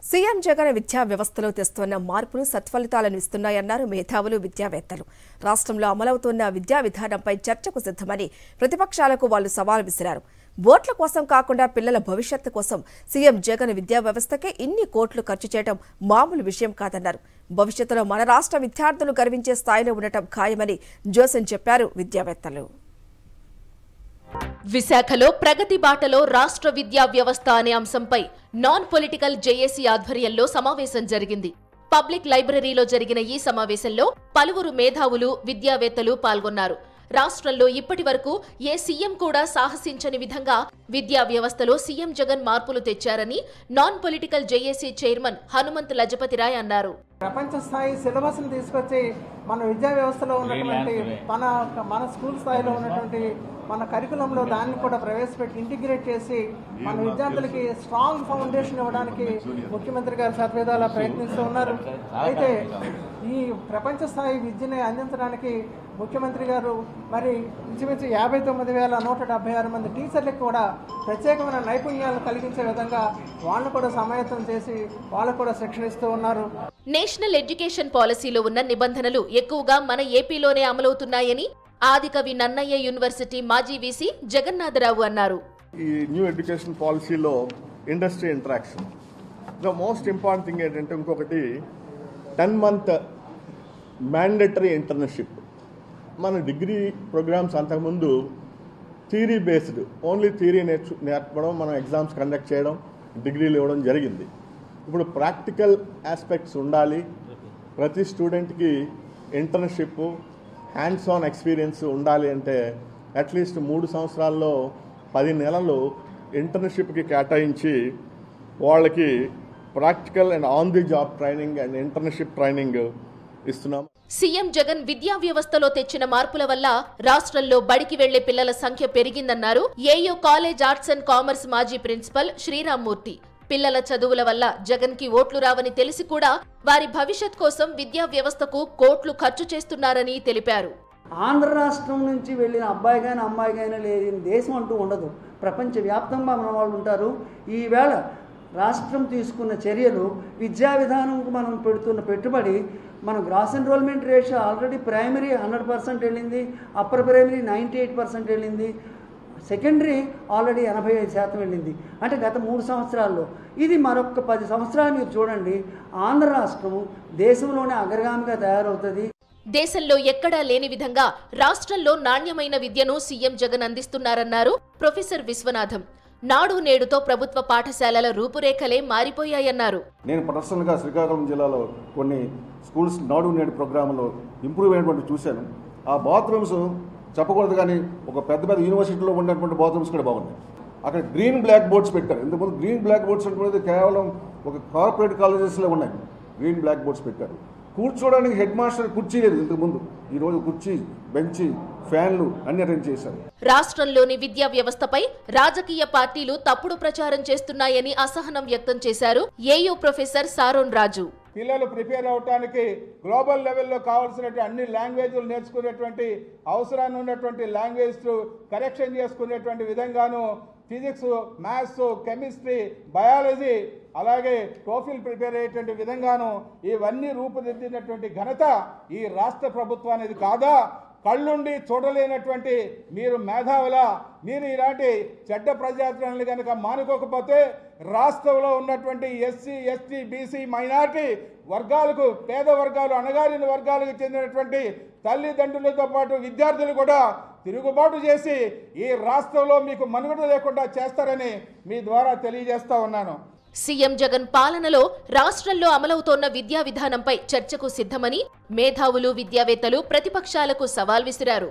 CM Jagan విద్యా వ్యవస్థలో తెస్తున్న మార్పులు సత్ఫలితాలను ఇస్తున్నాయన్నారు మేధావులు విద్యావేత్తలు. రాష్ట్రంలో అమలవుతున్న విద్యా విధానంపై చర్చకు సిద్ధమని ప్రతిపక్షాలకు వాళ్లు సవాల్ విసిరారు. ఓట్ల కోసం కాకుండా పిల్లల భవిష్యత్తు కోసం సీఎం జగన్ విద్యా వ్యవస్థకే ఇన్ని కోట్లు ఖర్చు చేయడం మామూలు విషయం కాదన్నారు. భవిష్యత్తులో మన రాష్ట్ర విద్యార్థులు గర్వించే స్థాయిలో ఉండటం ఖాయమని జోసెన్ చెప్పారు విద్యావేత్తలు. విశాఖలో ప్రగతి బాటలో రాష్ట్ర విద్యా వ్యవస్థ అనే అంశంపై నాన్ పొలిటికల్ జేఏసీ ఆధ్వర్యంలో సమావేశం జరిగింది. పబ్లిక్ లైబ్రరీలో జరిగిన ఈ సమావేశంలో పలువురు మేధావులు విద్యావేత్తలు పాల్గొన్నారు. రాష్ట్రంలో ఇప్పటి వరకు ఏ సీఎం కూడా సాహసించని విధంగా విద్యా వ్యవస్థలో సీఎం జగన్ మార్పులు తెచ్చారని non political JAC chairman Hanumanth Lajapathirai అన్నారు. ప్రపంచ స్థాయి సిలబస్ ని తీసుకొచ్చి మన విద్యా వ్యవస్థలో ఉన్నటువంటి మన స్కూల్ స్థాయిలో ఉన్నటువంటి మన కరికులంలో దాన్ని కూడా ప్రవేశపెట్టి ఇంటిగ్రేట్ చేసి మన విద్యార్థులకి స్ట్రాంగ్ ఫౌండేషన్ ఇవ్వడానికి ముఖ్యమంత్రి గారు శతవిధాలా ప్రయత్నిస్తూ ఉన్నారు. అయితే ఈ ప్రపంచ స్థాయి విద్యని అందించడానికి ముఖ్యమంత్రి గారు మరి ఇంచుమించు 59,176 మంది టీచర్లకు కూడా ప్రత్యేకమైన నైపుణ్యాలను కలిగించే విధంగా వాళ్ళను కూడా సమాయత్తం చేసి వాళ్ళకు కూడా శిక్షణ ఇస్తూ ఉన్నారు. నేషనల్ ఎడ్యుకేషన్ పాలసీలో ఉన్న నిబంధనలు ఎక్కువగా మన ఏపీలోనే అమలవుతున్నాయని ఆదికవి నన్నయ్య యూనివర్సిటీ మాజీ వీసీ జగన్నాథరావు అన్నారు. ఈ న్యూ ఎడ్యుకేషన్ పాలసీలో industry interaction the most important thing ఏంటంటే ఇంకొకటి 10 month మ్యాండేటరీ ఇంటర్న్షిప్. మన డిగ్రీ ప్రోగ్రామ్స్ అంతకుముందు థియరీ బేస్డ్ ఓన్లీ థియరీ నేర్పడం, మనం ఎగ్జామ్స్ కండక్ట్ చేయడం, డిగ్రీలు ఇవ్వడం జరిగింది. ఇప్పుడు ప్రాక్టికల్ ఆస్పెక్ట్స్ ఉండాలి. ప్రతి స్టూడెంట్కి ఇంటర్న్షిప్ హ్యాండ్స్ ఆన్ ఎక్స్పీరియన్స్ ఉండాలి. అంటే అట్లీస్ట్ 3 సంవత్సరాల్లో 10 నెలలు ఇంటర్న్షిప్కి కేటాయించి వాళ్ళకి practical and on the job training and internship training ఇస్తున్నాం. సీఎం జగన్ విద్యా వ్యవస్థలో తెచ్చిన మార్పుల వల్ల రాష్ట్రంలో బడికి వెళ్లే పిల్లల సంఖ్య పెరిగిందన్నారు AU college arts and commerce మాజీ ప్రిన్సిపల్ శ్రీరామ్మూర్తి. పిల్లల చదువుల వల్ల జగన్ కి ఓట్లు రావని తెలిసి కూడా వారి భవిష్యత్ కోసం విద్యా వ్యవస్థకు కోట్లు ఖర్చు చేస్తున్నారని తెలిపారు. ఆంధ్ర రాష్ట్రం నుంచి వెళ్ళిన అబ్బాయి కానీ అమ్మాయి కానీ లేని దేశం అంటూ ఉండదు. ప్రపంచవ్యాప్తంగా మన వాళ్ళు ఉంటారు. ఈవేళ రాష్ట్రం తీసుకున్న చర్యలు, విద్యా విధానంకు మనం పెడుతున్న పెట్టుబడి, మన gross enrolment ratio already primary 100% వెళ్ళింది, అప్పర్ ప్రైమరీ 98% వెళ్ళింది, సెకండరీ ఆల్రెడీ 85% వెళ్ళింది. అంటే గత 3 సంవత్సరాల్లో ఇది మరొక 10 సంవత్సరాలు మీరు చూడండి, ఆంధ్ర రాష్ట్రం దేశంలోనే అగ్రగామిగా తయారవుతుంది. దేశంలో ఎక్కడా లేని విధంగా రాష్ట్రంలో నాణ్యమైన విద్యను సీఎం జగన్ అందిస్తున్నారన్నారు ప్రొఫెసర్ విశ్వనాథం. నాడు నేడుతో ప్రభుత్వ పాఠశాలల రూపురేఖలే మారిపోయాయన్నారు. నేను పర్సనల్గా శ్రీకాకుళం జిల్లాలో కొన్ని స్కూల్స్ నాడు నేడు ప్రోగ్రాంలో ఇంప్రూవ్ అయినటువంటి చూశాను. ఆ బాత్రూమ్స్ చెప్పకూడదు కానీ ఒక పెద్ద పెద్ద యూనివర్సిటీలో ఉన్నటువంటి బాత్రూమ్స్ కూడా బాగున్నాయి. అక్కడ గ్రీన్ బ్లాక్ బోర్డ్స్ పెట్టారు. ఇంతకుముందు గ్రీన్ బ్లాక్ బోర్డ్స్ అంటే కేవలం ఒక కార్పొరేట్ కాలేజెస్లో ఉన్నాయి. గ్రీన్ బ్లాక్ బోర్డ్స్ పెట్టారు. కూర్చోడానికి హెడ్ మాస్టర్ కుర్చీ లేదు ఇంతకుముందు. ఈరోజు కుర్చీ, బెంచి, ఫ్యాన్లు అన్ని అరేంజ్ చేశారు. రాష్ట్రంలోని విద్యా వ్యవస్థపై రాజకీయ పార్టీలు తప్పుడు ప్రచారం చేస్తున్నాయని అసహనం వ్యక్తం చేశారు ఏయూ ప్రొఫెసర్ సారోన్ రాజు. పిల్లలు ప్రిపేర్ అవడానికి గ్లోబల్ లెవెల్లో కావాల్సినటువంటి అన్ని లాంగ్వేజ్లు నేర్చుకునేటువంటి అవసరాన్ని ఉన్నటువంటి లాంగ్వేజ్ కరెక్షన్ చేసుకునేటువంటి విధంగాను ఫిజిక్స్, మ్యాథ్స్, కెమిస్ట్రీ, బయాలజీ అలాగే టోఫిల్ ప్రిపేర్ అయ్యేటువంటి విధంగాను ఇవన్నీ రూపుదిద్దినటువంటి ఘనత ఈ రాష్ట్ర ప్రభుత్వానికి కాదా? కళ్ళుండి చూడలేనటువంటి మీరు మేధావుల, మీరు ఇలాంటి చెడ్డ ప్రజాత్రణలు కనుక మానుకోకపోతే రాష్ట్రంలో ఉన్నటువంటి ఎస్సీ, ఎస్టీ, బీసీ, మైనారిటీ వర్గాలకు, పేద వర్గాలు, అణగారిన వర్గాలకు చెందినటువంటి తల్లిదండ్రులతో పాటు విద్యార్థులు కూడా తిరుగుబాటు చేసి ఈ రాష్ట్రంలో మీకు మనుగడ లేకుండా చేస్తారని మీ ద్వారా తెలియజేస్తా ఉన్నాను. సీఎం జగన్ పాలనలో రాష్ట్రంలో అమలవుతోన్న విద్యా విధానంపై చర్చకు సిద్ధమని మేధావులు, విద్యావేత్తలు ప్రతిపక్షాలకు సవాల్ విసిరారు.